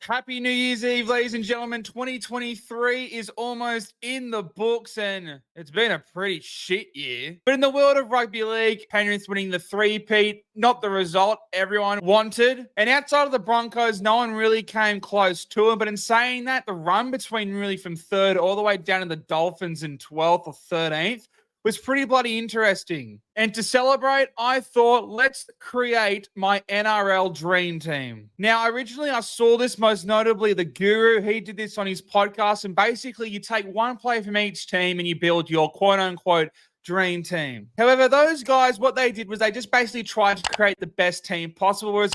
Happy New Year's Eve, ladies and gentlemen. 2023 is almost in the books and it's been a pretty shit year. But in the world of rugby league, Penrith winning the three-peat, not the result everyone wanted. And outside of the Broncos, no one really came close to it. But in saying that, the run between really from third all the way down to the Dolphins in 12th or 13th was pretty bloody interesting. And to celebrate, I thought, let's create my NRL dream team. Now, originally I saw this most notably the Guru. He did this on his podcast. And basically you take one player from each team and you build your quote unquote dream team. However, those guys, what they did was they just basically tried to create the best team possible. Whereas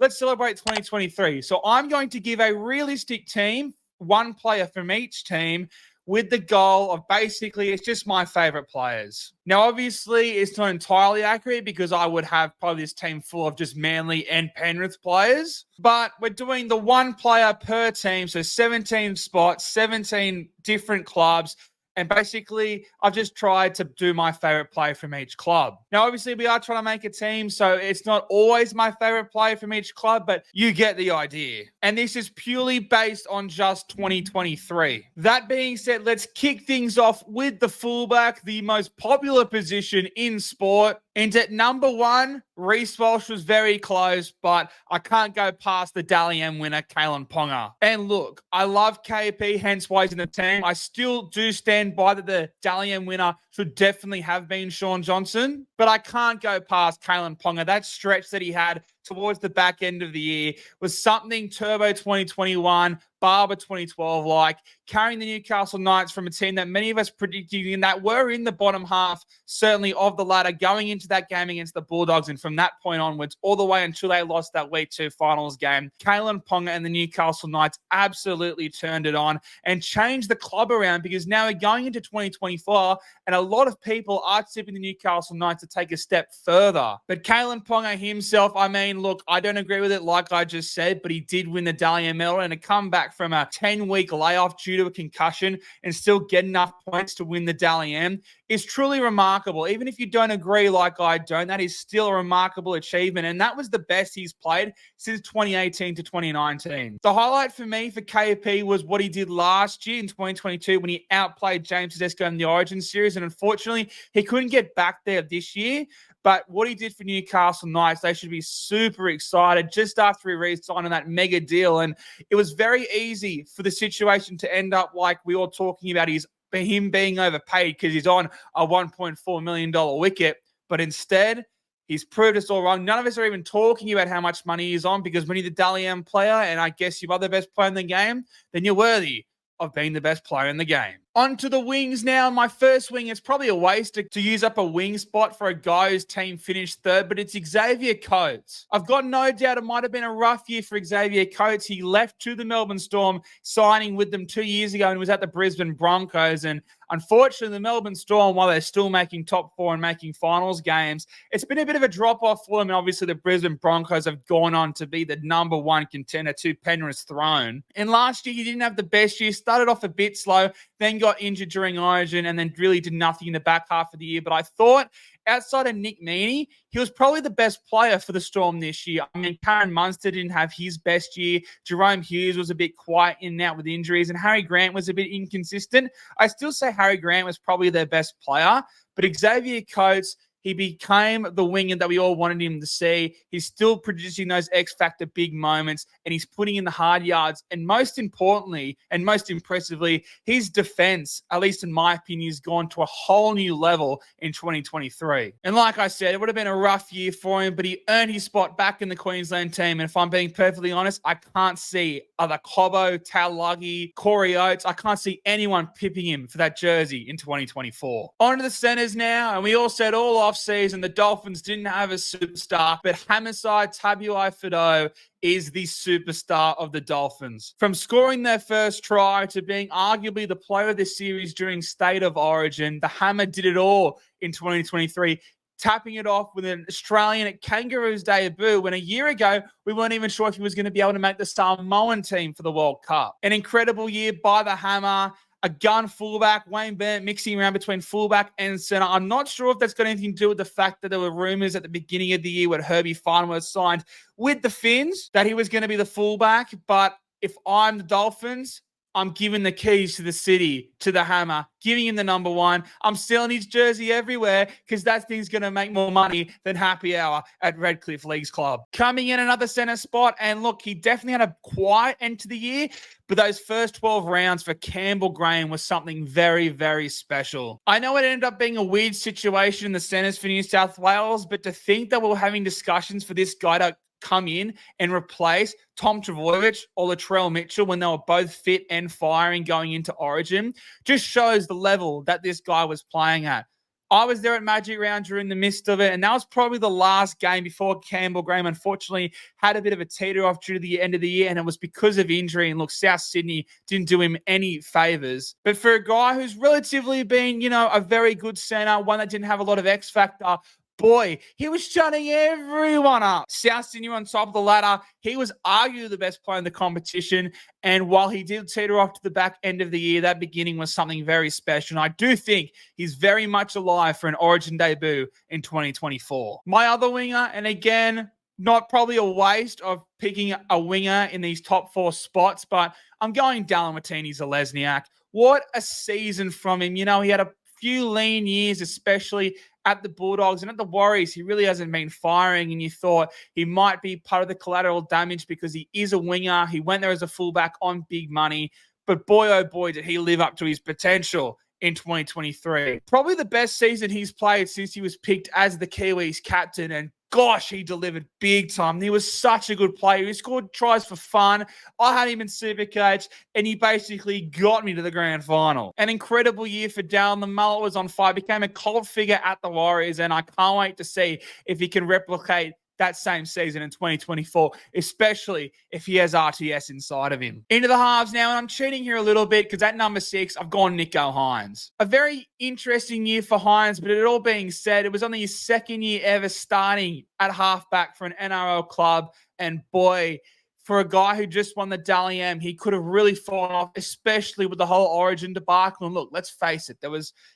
let's celebrate 2023. So I'm going to give a realistic team, one player from each team, with the goal of basically it's just my favorite players. Now, obviously, it's not entirely accurate because I would have probably this team full of just Manly and Penrith players. But we're doing the one player per team, so 17 spots, 17 different clubs. And basically, I've just tried to do my favorite player from each club. Now, obviously, we are trying to make a team, so it's not always my favorite player from each club, but you get the idea. And this is purely based on just 2023. That being said, let's kick things off with the fullback, the most popular position in sport. And at number one, Reece Walsh was very close, but I can't go past the Dally M winner, Kalen Ponga. And look, I love KP, hence why he's in the team. I still do stand by that the Dally M winner should definitely have been Sean Johnson, but I can't go past Kalen Ponga. That stretch that he had towards the back end of the year was something Turbo 2021, Barber 2012 like, carrying the Newcastle Knights from a team that many of us predicted that were in the bottom half, certainly of the ladder, going into that game against the Bulldogs. And from that point onwards, all the way until they lost that Week 2 finals game, Kalen Ponga and the Newcastle Knights absolutely turned it on and changed the club around, because now we're going into 2024 and a lot of people are tipping the Newcastle Knights to take a step further. But Kalen Ponga himself, I mean, look, I don't agree with it like I just said, but he did win the Dally M medal, and to come back from a 10-week layoff due to a concussion and still get enough points to win the Dally M is truly remarkable. Even if you don't agree like I don't, that is still a remarkable achievement. And that was the best he's played since 2018 to 2019. The highlight for me for KP was what he did last year in 2022 when he outplayed James Tedesco in the Origin series. And unfortunately, he couldn't get back there this year. But what he did for Newcastle Knights, they should be super excited just after he re-signed on that mega deal. And it was very easy for the situation to end up like we were talking about him being overpaid because he's on a $1.4 million wicket. But instead, he's proved us all wrong. None of us are even talking about how much money he's on, because when you're the Dally M player and I guess you are the best player in the game, then you're worthy of being the best player in the game. On to the wings now. My first wing, it's probably a waste to use up a wing spot for a guy whose team finished third, but it's Xavier Coates. I've got no doubt it might have been a rough year for Xavier Coates. He left to the Melbourne Storm, signing with them 2 years ago, and was at the Brisbane Broncos. And unfortunately, the Melbourne Storm, while they're still making top four and making finals games, it's been a bit of a drop-off for them. And obviously, the Brisbane Broncos have gone on to be the number one contender to Penrith's throne. And last year, he didn't have the best year. Started off a bit slow, then got injured during Origin, and then really did nothing in the back half of the year. But I thought, outside of Nick Meaney, he was probably the best player for the Storm this year. I mean, Karen Munster didn't have his best year. Jerome Hughes was a bit quiet in and out with injuries, and Harry Grant was a bit inconsistent. I still say Harry Grant was probably their best player, but Xavier Coates, he became the winger that we all wanted him to see. He's still producing those X-Factor big moments, and he's putting in the hard yards. And most importantly, and most impressively, his defense, at least in my opinion, has gone to a whole new level in 2023. And like I said, it would have been a rough year for him, but he earned his spot back in the Queensland team. And if I'm being perfectly honest, I can't see other Cobbo, Taulagi, Corey Oates. I can't see anyone pipping him for that jersey in 2024. On to the centers now, and we all said all off season the Dolphins didn't have a superstar, but Hamisai Tabuai-Fidow is the superstar of the Dolphins. From scoring their first try to being arguably the player of the series during State of Origin, the Hammer did it all in 2023. Tapping it off with an Australian at Kangaroos debut when a year ago, we weren't even sure if he was going to be able to make the Samoan team for the World Cup. An incredible year by the Hammer. a gun fullback, Wayne Bennett mixing around between fullback and center. I'm not sure if that's got anything to do with the fact that there were rumors at the beginning of the year when Herbie Farnworth signed with the Finns that he was going to be the fullback. But if I'm the Dolphins, I'm giving the keys to the city, to the hammer, giving him the number 1. I'm selling his jersey everywhere because that thing's going to make more money than happy hour at Redcliffe Leagues Club. Coming in another center spot, and look, he definitely had a quiet end to the year, but those first 12 rounds for Campbell Graham was something very, very special. I know it ended up being a weird situation in the centers for New South Wales, but to think that we're having discussions for this guy to come in and replace Tom Trbojevic or Latrell Mitchell when they were both fit and firing going into Origin just shows the level that this guy was playing at. I was there at Magic Round during the midst of it, and that was probably the last game before Campbell Graham unfortunately had a bit of a teeter off due to the end of the year, and it was because of injury. And look, South Sydney didn't do him any favors. But for a guy who's relatively been, a very good center, one that didn't have a lot of X factor, boy, he was shutting everyone up. South Sydney on top of the ladder. He was arguably the best player in the competition. And while he did teeter off to the back end of the year, that beginning was something very special. And I do think he's very much alive for an Origin debut in 2024. My other winger, and again, not probably a waste of picking a winger in these top 4 spots, but I'm going Dallin Watini-Zelezniak. What a season from him. He had a few lean years, especially at the Bulldogs and at the Warriors. He really hasn't been firing, and you thought he might be part of the collateral damage because he is a winger. He went there as a fullback on big money, but boy, oh boy, did he live up to his potential in 2023. Probably the best season he's played since he was picked as the Kiwis captain, and gosh, he delivered big time. He was such a good player. He scored tries for fun. I had him in Supercoach, and he basically got me to the grand final. An incredible year for Dallin. The mullet was on fire, became a cult figure at the Warriors, and I can't wait to see if he can replicate that same season in 2024, especially if he has RTS inside of him. Into the halves now, and I'm cheating here a little bit because at number 6, I've gone Nicho Hynes. A very interesting year for Hynes, but it all being said, it was only his second year ever starting at halfback for an NRL club, and boy, for a guy who just won the Dally M, he could have really fallen off, especially with the whole Origin debacle. And look, let's face it,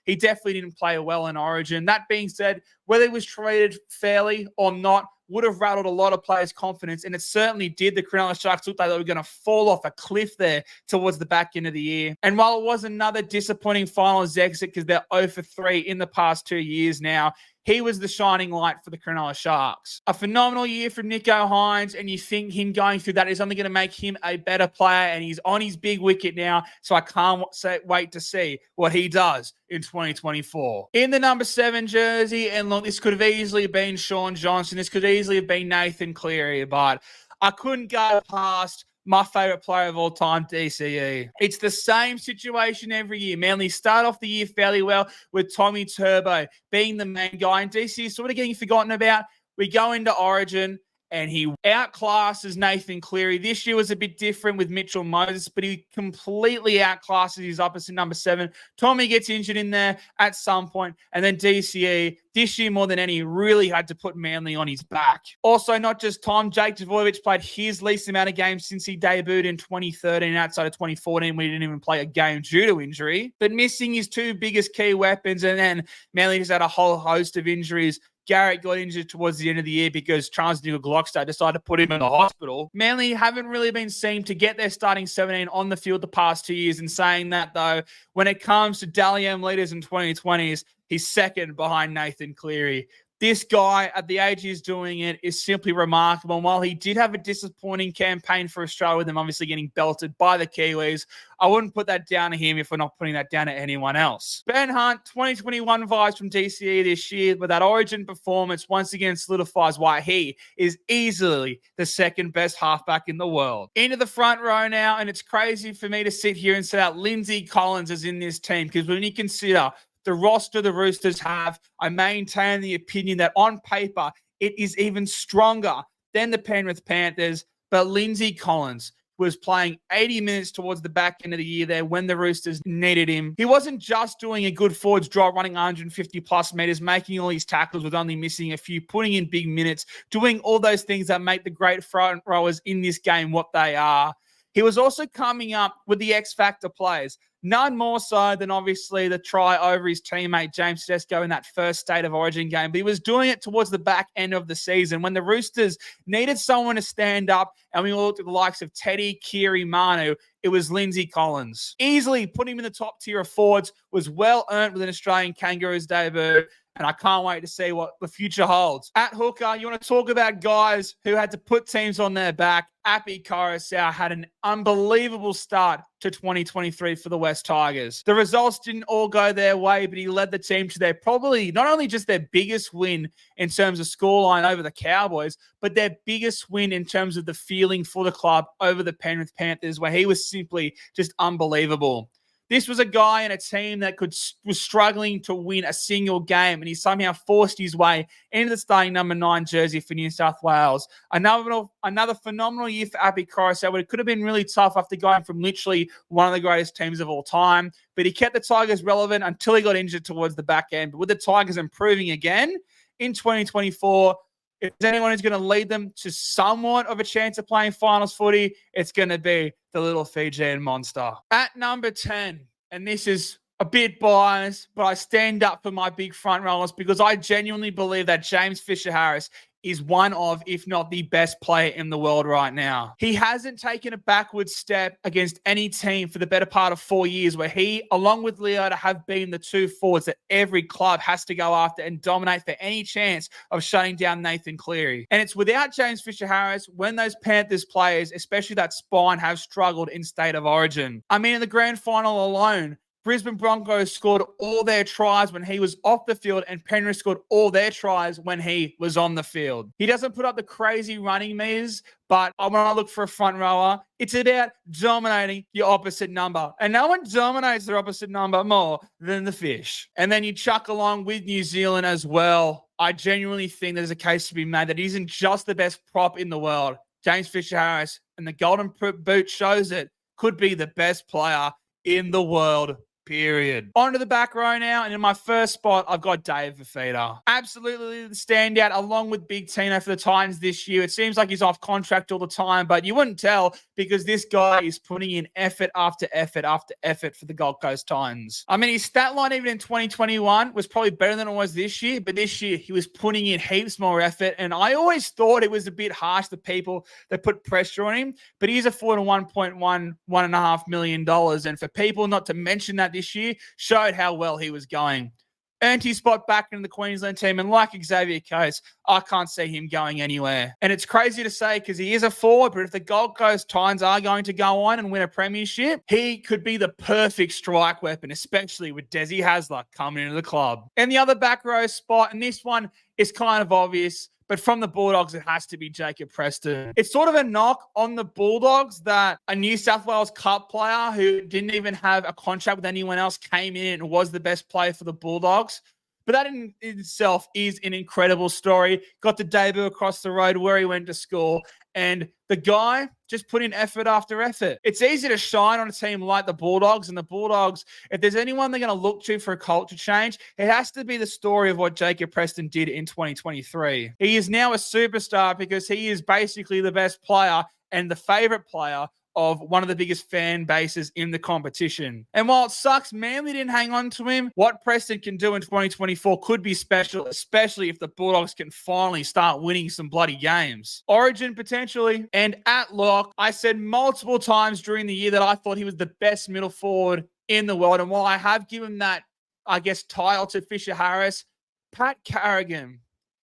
he definitely didn't play well in Origin. That being said, whether he was treated fairly or not would have rattled a lot of players' confidence, and it certainly did. The Cronulla Sharks looked like they were going to fall off a cliff there towards the back end of the year. And while it was another disappointing finals exit because they're 0 for 3 in the past 2 years now, he was the shining light for the Cronulla Sharks. A phenomenal year from Nicho Hynes, and you think him going through that is only going to make him a better player, and he's on his big wicket now, so I can't wait to see what he does in 2024. In the number 7 jersey, and look, this could have easily been Sean Johnson, this could easily have been Nathan Cleary, but I couldn't go past my favorite player of all time, DCE. It's the same situation every year. Manly start off the year fairly well with Tommy Turbo being the main guy, and DCE is sort of getting forgotten about. We go into Origin, and he outclasses Nathan Cleary. This year was a bit different with Mitchell Moses, but he completely outclasses his opposite number 7. Tommy gets injured in there at some point, and then DCE, this year more than any, really had to put Manly on his back. Also, not just Tom, Jake Trbojevic played his least amount of games since he debuted in 2013 outside of 2014 when he didn't even play a game due to injury, but missing his 2 biggest key weapons, and then Manly just had a whole host of injuries. Garrett got injured towards the end of the year because Charles Nicoll-Glockstad decided to put him in the hospital. Manly haven't really been seen to get their starting 17 on the field the past 2 years. And saying that, though, when it comes to Dally M leaders in 2020s, he's second behind Nathan Cleary. This guy, at the age he's doing it, is simply remarkable. And while he did have a disappointing campaign for Australia with them obviously getting belted by the Kiwis, I wouldn't put that down to him if we're not putting that down to anyone else. Ben Hunt, 2021 vibes from DCE this year, with that Origin performance once again solidifies why he is easily the second best halfback in the world. Into the front row now, and it's crazy for me to sit here and say that Lindsay Collins is in this team, because when you consider the roster the Roosters have, I maintain the opinion that on paper, it is even stronger than the Penrith Panthers. But Lindsay Collins was playing 80 minutes towards the back end of the year there when the Roosters needed him. He wasn't just doing a good forwards draw, running 150 plus meters, making all these tackles with only missing a few, putting in big minutes, doing all those things that make the great front rowers in this game what they are. He was also coming up with the X Factor plays. None more so than obviously the try over his teammate James Tedesco in that first State of Origin game. But he was doing it towards the back end of the season when the Roosters needed someone to stand up, and we looked at the likes of Teddy, Kiri, Manu. It was Lindsay Collins. Easily putting him in the top tier of forwards, was well earned with an Australian Kangaroos debut. And I can't wait to see what the future holds. At hooker, you want to talk about guys who had to put teams on their back. Api Koroisau had an unbelievable start to 2023 for the West Tigers. The results didn't all go their way, but he led the team to their probably not only just their biggest win in terms of scoreline over the Cowboys, but their biggest win in terms of the feeling for the club over the Penrith Panthers, where he was simply just unbelievable. This was a guy in a team that was struggling to win a single game, and he somehow forced his way into the starting number 9 jersey for New South Wales. Another phenomenal year for Api Koroisau, but it could have been really tough after going from literally one of the greatest teams of all time. But he kept the Tigers relevant until he got injured towards the back end. But with the Tigers improving again in 2024, if there's anyone who's going to lead them to somewhat of a chance of playing finals footy, it's going to be the little Fijian monster. At number 10, and this is a bit biased, but I stand up for my big front rollers because I genuinely believe that James Fisher-Harris is one of, if not the best player in the world right now. He hasn't taken a backward step against any team for the better part of 4 years, where he, along with Leota, have been the two forwards that every club has to go after and dominate for any chance of shutting down Nathan Cleary. And it's without James Fisher-Harris when those Panthers players, especially that spine, have struggled in State of Origin. I mean, in the grand final alone, Brisbane Broncos scored all their tries when he was off the field, and Penrith scored all their tries when he was on the field. He doesn't put up the crazy running meters, but when I look for a front rower, it's about dominating your opposite number. And no one dominates their opposite number more than the Fish. And then you chuck along with New Zealand as well. I genuinely think there's a case to be made that he isn't just the best prop in the world. James Fisher-Harris, and the Golden Boot shows it, could be the best player in the world, period. On to the back row now, and in my first spot, I've got Dave Fifita. Absolutely the standout, along with Big Tino for the Titans this year. It seems like he's off contract all the time, but you wouldn't tell because this guy is putting in effort after effort after effort for the Gold Coast Titans. I mean, his stat line even in 2021 was probably better than it was this year, but this year he was putting in heaps more effort, and I always thought it was a bit harsh, the people that put pressure on him, but he's afforded $1.5 million, and for people not to mention that this year showed how well he was going. Earned his spot back in the Queensland team, and like Xavier Coates, I can't see him going anywhere. And it's crazy to say because he is a forward, but if the Gold Coast Titans are going to go on and win a premiership, he could be the perfect strike weapon, especially with Desi Hasler coming into the club. And the other back row spot, and this one is kind of obvious, but from the Bulldogs, it has to be Jacob Preston. It's sort of a knock on the Bulldogs that a New South Wales Cup player who didn't even have a contract with anyone else came in and was the best player for the Bulldogs. But that in itself is an incredible story. Got to debut across the road where he went to school. And the guy just put in effort after effort. It's easy to shine on a team like the Bulldogs. And the Bulldogs, if there's anyone they're going to look to for a culture change, it has to be the story of what Jacob Preston did in 2023. He is now a superstar because he is basically the best player and the favorite player of one of the biggest fan bases in the competition. And while it sucks Manly didn't hang on to him, what Preston can do in 2024 could be special, especially if the Bulldogs can finally start winning some bloody games. Origin potentially. And at lock, I said multiple times during the year that I thought he was the best middle forward in the world. And while I have given that, I guess, title to Fisher-Harris, Pat Carrigan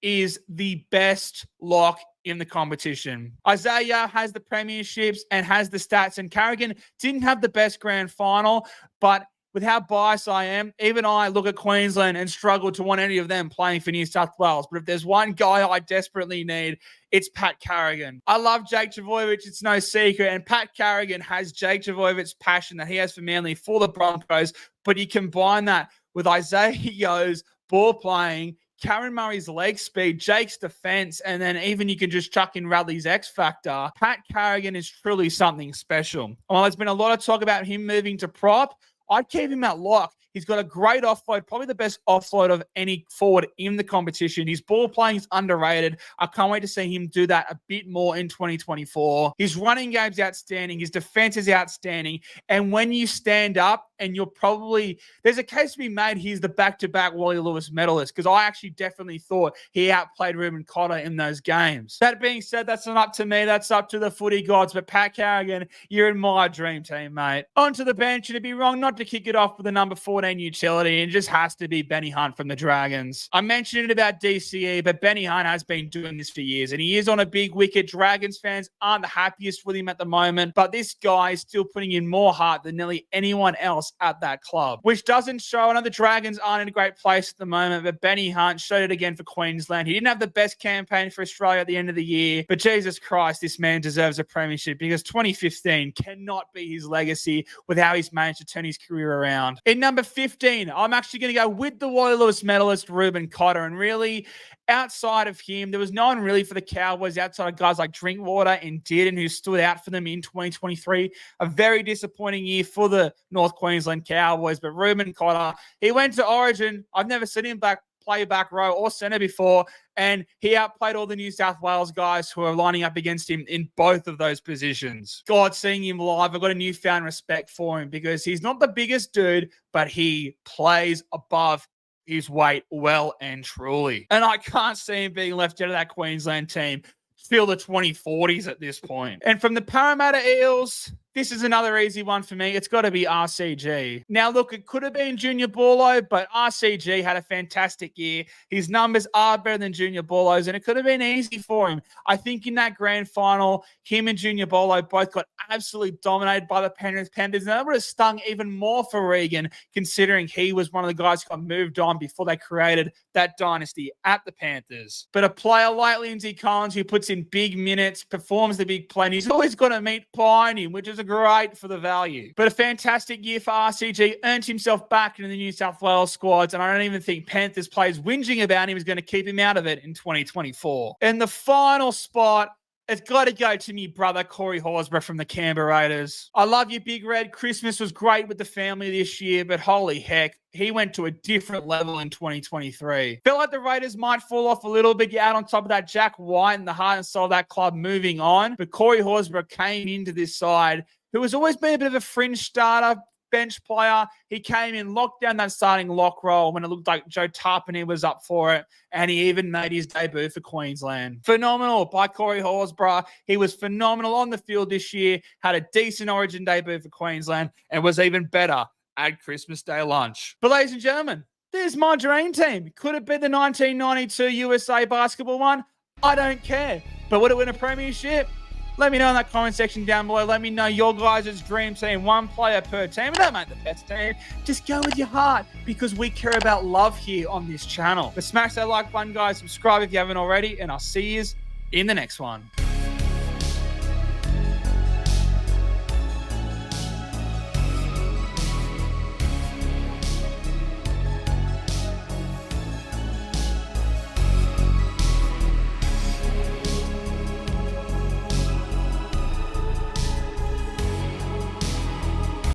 is the best lock in the competition. Isaiah has the premierships and has the stats, and Carrigan didn't have the best grand final, but with how biased I am, even I look at Queensland and struggle to want any of them playing for New South Wales. But if there's one guy I desperately need, it's Pat Carrigan. I love Jake Trbojevic, it's no secret, and Pat Carrigan has Jake Trbojevic's passion that he has for Manly, for the Broncos, but you combine that with Isaiah Yeo's ball playing, Cameron Murray's leg speed, Jake's defense, and then even you can just chuck in Radley's X factor. Pat Carrigan is truly something special. While there's been a lot of talk about him moving to prop, I'd keep him at lock. He's got a great offload, probably the best offload of any forward in the competition. His ball playing is underrated. I can't wait to see him do that a bit more in 2024. His running game's outstanding. His defense is outstanding. And when you stand up and there's a case to be made, he's the back-to-back Wally Lewis medalist, because I actually definitely thought he outplayed Ruben Cotter in those games. That being said, that's not up to me. That's up to the footy gods. But Pat Carrigan, you're in my dream team, mate. Onto the bench, and it'd be wrong not to kick it off with the number 14 utility, and it just has to be Benny Hunt from the Dragons. I mentioned it about DCE, but Benny Hunt has been doing this for years, and he is on a big wicket. Dragons fans aren't the happiest with him at the moment, but this guy is still putting in more heart than nearly anyone else at that club, which doesn't show. I know the Dragons aren't in a great place at the moment, but Benny Hunt showed it again for Queensland. He didn't have the best campaign for Australia at the end of the year, but Jesus Christ, this man deserves a premiership, because 2015 cannot be his legacy with how he's managed to turn his career around. In number 15, I'm actually going to go with the Wally Lewis medalist, Ruben Cotter, and really, outside of him, there was no one really for the Cowboys outside of guys like Drinkwater and Dearden, who stood out for them in 2023. A very disappointing year for the North Queensland Cowboys, but Ruben Cotter, he went to Origin. I've never seen him play back row or centre before, and he outplayed all the New South Wales guys who are lining up against him in both of those positions. God, seeing him live, I've got a newfound respect for him, because he's not the biggest dude, but he plays above his weight well and truly. And I can't see him being left out of that Queensland team till the 2040s at this point. And from the Parramatta Eels, this is another easy one for me. It's got to be RCG. Now, look, it could have been Junior Borlo, but RCG had a fantastic year. His numbers are better than Junior Borlo's, and it could have been easy for him. I think in that grand final, him and Junior Borlo both got absolutely dominated by the Penrith Panthers, and that would have stung even more for Regan, considering he was one of the guys who got moved on before they created that dynasty at the Panthers. But a player like Lindsay Collins, who puts in big minutes, performs the big play, and he's always got to meet Piney, which is a great for the value. But a fantastic year for RCG, earned himself back into the New South Wales squads, and I don't even think Panthers players whinging about him is going to keep him out of it in 2024. And the final spot, it's got to go to me brother, Corey Horsburgh from the Canberra Raiders. I love you, Big Red. Christmas was great with the family this year, but holy heck, he went to a different level in 2023. Felt like the Raiders might fall off a little bit. You add on top of that Jack White and the heart and soul of that club moving on. But Corey Horsburgh came into this side, who has always been a bit of a fringe starter, bench player. He came in, locked down that starting lock role when it looked like Joe Tarpany was up for it, and he even made his debut for Queensland. Phenomenal by Corey Horsburgh. He was phenomenal on the field this year, had a decent Origin debut for Queensland, and was even better at Christmas Day lunch. But ladies and gentlemen, there's my dream team. Could it be the 1992 USA basketball one? I don't care. But would it win a premiership? Let me know in that comment section down below. Let me know your guys' dream team. One player per team. It don't make the best team. Just go with your heart, because we care about love here on this channel. But smash that like button, guys. Subscribe if you haven't already, and I'll see you in the next one.